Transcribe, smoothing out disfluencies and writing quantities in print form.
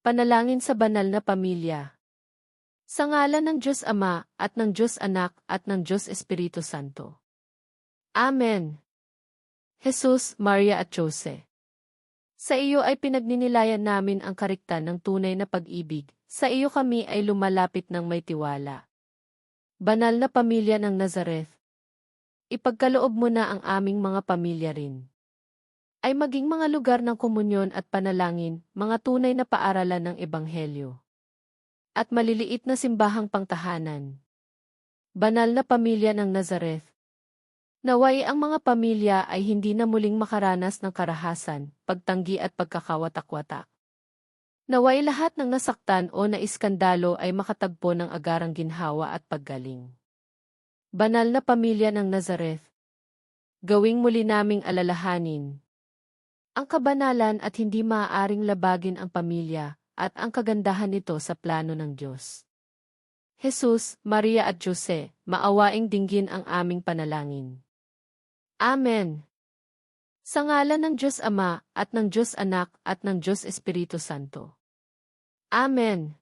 Panalangin sa banal na pamilya. Sa ngalan ng Diyos Ama, at ng Diyos Anak, at ng Diyos Espiritu Santo. Amen. Jesus, Maria at Jose. Sa iyo ay pinagninilayan namin ang kariktan ng tunay na pag-ibig, sa iyo kami ay lumalapit ng may tiwala. Banal na pamilya ng Nazareth. Ipagkaloob mo na ang aming mga pamilya rin ay maging mga lugar ng komunyon at panalangin, mga tunay na paaralan ng Ebanghelyo. At maliliit na simbahang pangtahanan. Banal na pamilya ng Nazareth. Naway ang mga pamilya ay hindi na muling makaranas ng karahasan, pagtanggi at pagkakawatak-watak. Naway lahat ng nasaktan o naiskandalo ay makatagpo ng agarang ginhawa at paggaling. Banal na pamilya ng Nazareth. Gawing muli naming alalahanin ang kabanalan at hindi maaaring labagin ang pamilya, at ang kagandahan nito sa plano ng Diyos. Jesus, Maria at Jose, maawaing dinggin ang aming panalangin. Amen. Sa ngalan ng Diyos Ama, at ng Diyos Anak, at ng Diyos Espiritu Santo. Amen.